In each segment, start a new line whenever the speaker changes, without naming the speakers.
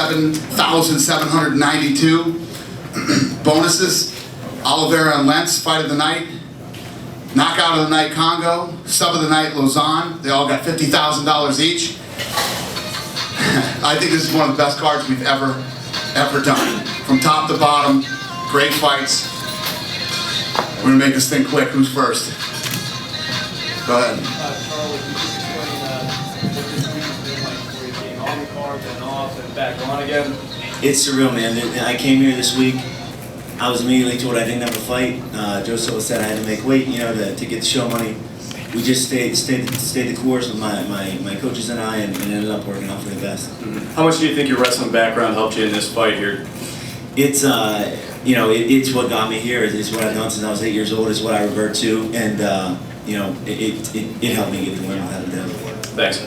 $7,792. Bonuses, Oliveira and Lentz, fight of the night. Knockout of the night, Congo. Sub of the night, Lausanne. They all got $50,000 each. I think this is one of the best cards we've ever done. From top to bottom, great fights. We're gonna make this thing quick. Who's first? Go ahead.
Charlie, could you explain what this week has been like for you, being on the card, then off, and back on again?
It's surreal, man. I came here this week. I was immediately told I didn't have a fight. Joe Silva said I had to make weight, to get the show money. We just stayed the course with my coaches and I, and ended up working out for the best.
How much do you think your wrestling background helped you in this fight here?
It's it's what got me here. It's what I've done since I was 8 years old. It's what I revert to, and it helped me get the win without a doubt.
Thanks.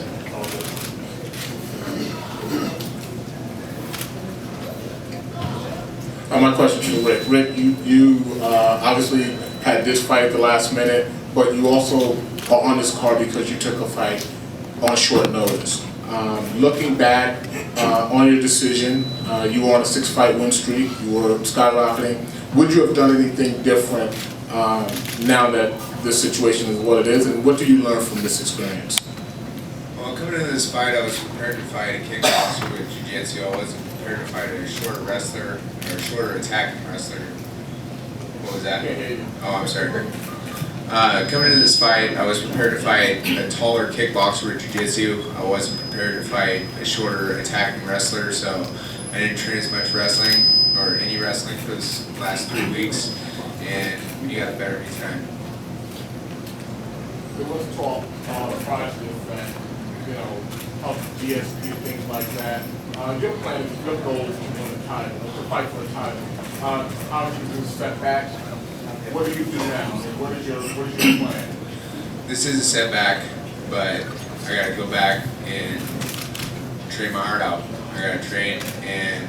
My question for Rick. Rick, you obviously had this fight at the last minute, but you also are on this card because you took a fight on short notice. Looking back on your decision, you were on a 6-fight win streak. You were skyrocketing. Would you have done anything different now that this situation is what it is, and what do you learn from this experience?
Well, coming into this fight, I was prepared to fight a kickboxer with jiu-jitsu. I wasn't prepared to fight a shorter wrestler or a shorter attacking wrestler. What was that? Oh, I'm sorry. Coming into this fight, I was prepared to fight a taller kickboxer with jiu-jitsu. I wasn't prepared to fight a shorter attacking wrestler, so I didn't train as much wrestling or any wrestling for this last 3 weeks, and you got the better of me tonight.
There was talk prior to this that, help GSP, things like that. Your plan, your goal is to win the title, to fight for the title. Obviously, you step back. What do you do now? What is your plan?
This is a setback, but I got to go back and train my heart out. I got to train and,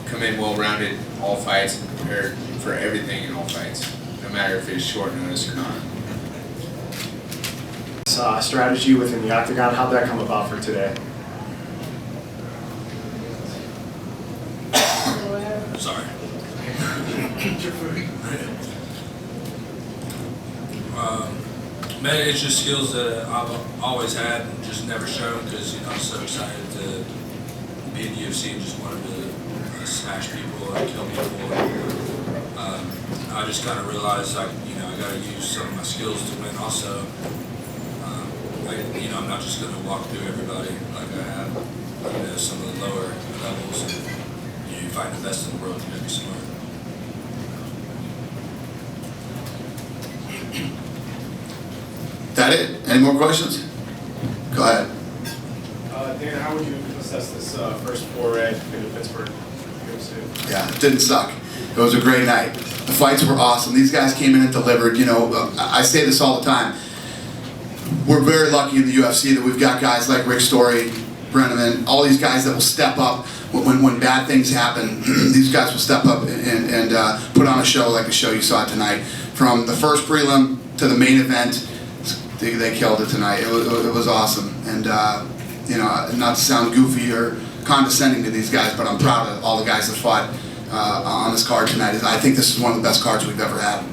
come in well-rounded all fights and prepared for everything in all fights, no matter if it's short notice or not.
Strategy within the octagon, how'd that come about for today?
Sorry. Man, it's just skills that I've always had and just never shown because I'm so excited to be in the UFC and just wanted to smash people and kill people. I just kind of realized I got to use some of my skills to win. Also, I'm not just going to walk through everybody like I have. Some of the lower levels. And, you find the best in the world, you got to be smart.
That it? Any more questions? Go ahead.
Dan, how would you assess this first foray into Pittsburgh?
Yeah, it didn't suck. It was a great night. The fights were awesome. These guys came in and delivered. I say this all the time. We're very lucky in the UFC that we've got guys like Rick Story, Brenneman, all these guys that will step up when bad things happen. These guys will step up and put on a show like the show you saw tonight. From the first prelim to the main event, they killed it tonight. It was awesome. And not to sound goofy or condescending to these guys, but I'm proud of all the guys that fought on this card tonight. I think this is one of the best cards we've ever had.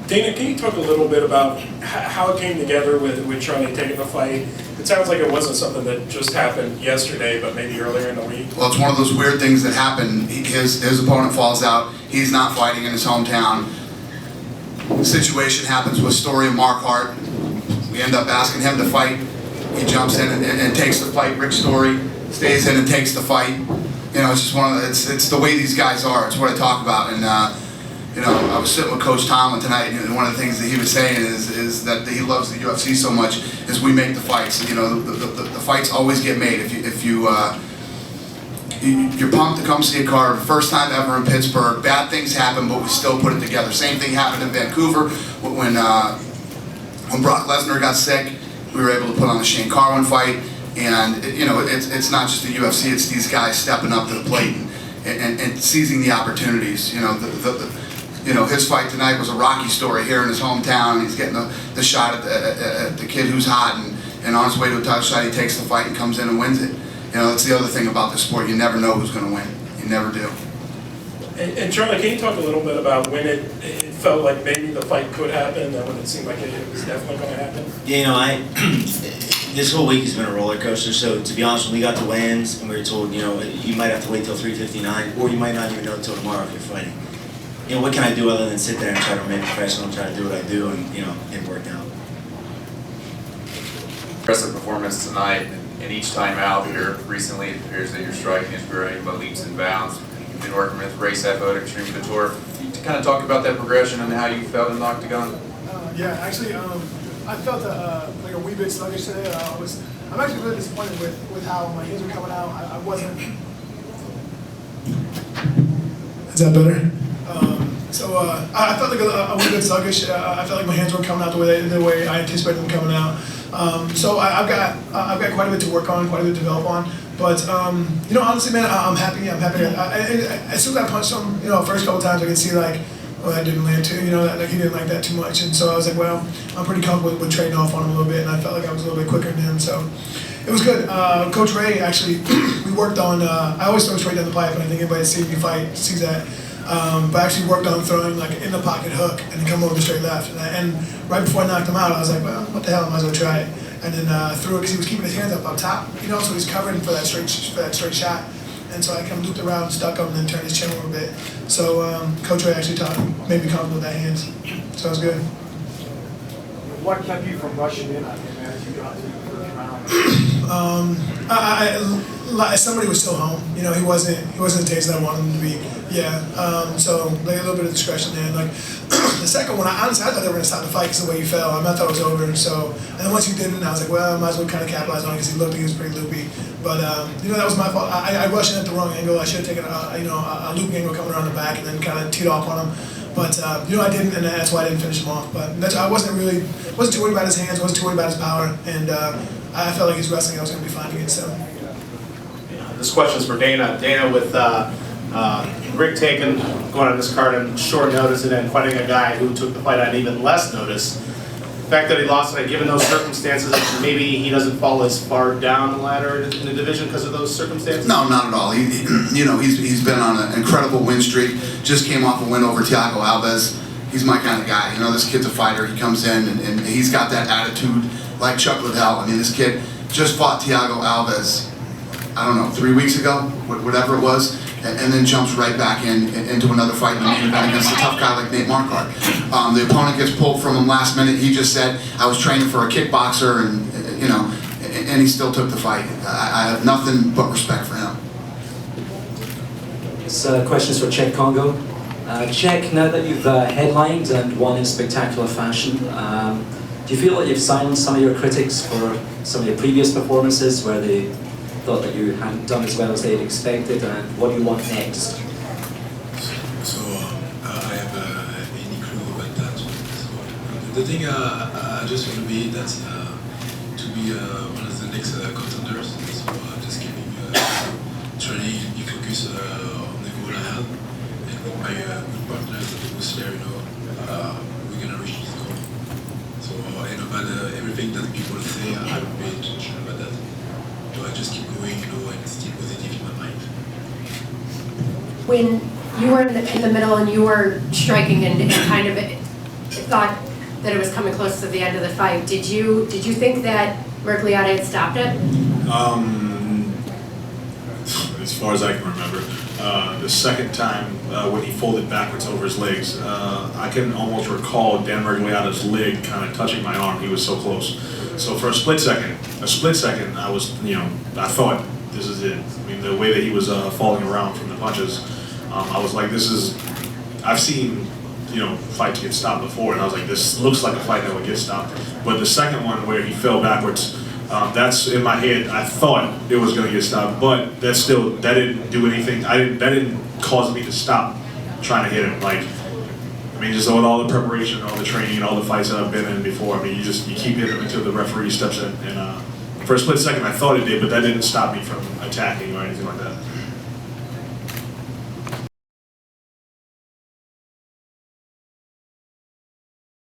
Dana, can you talk a little bit about how it came together with Charlie taking the fight? It sounds like it wasn't something that just happened yesterday, but maybe earlier in the week.
Well, it's one of those weird things that happen. His opponent falls out. He's not fighting in his hometown. The situation happens with Story and Mark Hart. We end up asking him to fight. He jumps in and takes the fight. Rick Story stays in and takes the fight. It's just it's the way these guys are. It's what I talk about. And I was sitting with Coach Tomlin tonight, and one of the things that he was saying is that he loves the UFC so much is we make the fights. The fights always get made. If you're pumped to come see a card, first time ever in Pittsburgh, bad things happen, but we still put it together. Same thing happened in Vancouver when Brock Lesnar got sick. We were able to put on the Shane Carwin fight, and it's not just the UFC; it's these guys stepping up to the plate and seizing the opportunities. His fight tonight was a Rocky story here in his hometown. He's getting the shot at the kid who's hot, and on his way to a title shot, he takes the fight and comes in and wins it. You know, that's the other thing about this sport. You never know who's going to win. You never do.
And Charlie, can you talk a little bit about when it felt like maybe the fight could happen, and when it seemed like it was definitely going to happen?
Yeah, you know, this whole week has been a roller coaster. So to be honest, when we got to weigh-ins and we were told, you know, you might have to wait till 3:59, or you might not even know until tomorrow if you're fighting. You know, what can I do other than sit there and try to remain professional and try to do what I do, and you know, it worked out.
Impressive performance tonight, and each time out here recently, it appears that your striking is growing by leaps and bounds. You've been working with Race Athletic, Stream Couture. Can you kind of talk about that progression and how you felt in the octagon?
Yeah, actually, I felt like a wee bit sluggish today. I'm actually really disappointed with how my hands were coming out. I wasn't. Is that better? I felt like a wee bit sluggish. I felt like my hands weren't coming out the way I anticipated them coming out. I've got quite a bit to work on, quite a bit to develop on. But you know, honestly, man, I'm happy. As soon as I punched him, you know, first couple times I could see like, well, that didn't land too. You know, like he didn't like that too much, and so I was like, well, I'm pretty comfortable with trading off on him a little bit, and I felt like I was a little bit quicker than him. So it was good. Coach Ray actually, we worked on. I always throw straight down the pipe, and I think anybody that sees me fight sees that. But I actually worked on throwing like in the pocket hook and then come over to straight left. And right before I knocked him out, I was like, well, what the hell, I might as well try it. And then threw it because he was keeping his hands up top, you know, so he's covering for that straight shot. And so I kind of looped around, stuck him, and then turned his chin a little bit. So Coach Ray actually made me comfortable with that hands. So it was good.
What kept you from rushing in on him as you got to the first round?
Somebody was still home. You know, he wasn't the taste that I wanted him to be. Yeah. So like a little bit of discretion there. And like the second one, honestly, I thought they were gonna stop the fight because of the way he fell. I thought it was over. So and then once he didn't, I was like, well, I might as well kind of capitalize on it because he looked like he was pretty loopy. But you know, that was my fault. I rushed in at the wrong angle. I should have taken a loop angle coming around the back and then kind of teed off on him. But you know, I didn't, and that's why I didn't finish him off. But I wasn't too worried about his hands, wasn't too worried about his power, and I felt like his wrestling I was going to be fine against him.
This question's for Dana. Dana, with Rick Taken going on this card on short notice and then fighting a guy who took the fight on even less notice, the fact that he lost it, given those circumstances, maybe he doesn't fall as far down the ladder in the division because of those circumstances?
No, not at all. He's been on an incredible win streak. Just came off a win over Thiago Alves. He's my kind of guy. You know, this kid's a fighter. He comes in and he's got that attitude like Chuck Liddell. I mean, this kid just fought Thiago Alves, I don't know, 3 weeks ago, whatever it was, and then jumps right back into another fight in the main event against a tough guy like Nate Marquardt. The opponent gets pulled from him last minute. He just said, I was training for a kickboxer, and you know, and he still took the fight. I have nothing but respect for him.
This question is for Czech Congo. Czech, now that you've headlined and won in spectacular fashion, do you feel that you've silenced some of your critics for some of your previous performances where they thought that you hadn't done as well as they had expected, and what do you want next?
So I have any clue about that. So, the thing I just want to be that's to be one of the next contenders. So I'm just keeping trying to focus on the goal I have, and with my good partners at the Musler, you know, we're gonna reach this goal. So and about everything that people say, I don't pay attention about that. So I just keep going, you know, and stay positive in my mind.
When you were in the middle and you were striking and kind of thought that it was coming close to the end of the fight, did you think that Mergliata had stopped it?
As far as I can remember, the second time when he folded backwards over his legs, I can almost recall Dan Mergliata's leg kind of touching my arm. He was so close. So for a split second, I was, you know, I thought this is it. I mean, the way that he was falling around from the punches, I was like, this is. I've seen, you know, fights get stopped before, and I was like, this looks like a fight that would get stopped. But the second one where he fell backwards, that's in my head. I thought it was going to get stopped, but that didn't do anything. That didn't cause me to stop trying to hit him. Like, I mean, just with all the preparation, all the training, all the fights that I've been in before. I mean, you keep hitting him until the referee steps in. And for a split second, I thought it did, but that didn't stop me from attacking or anything like that.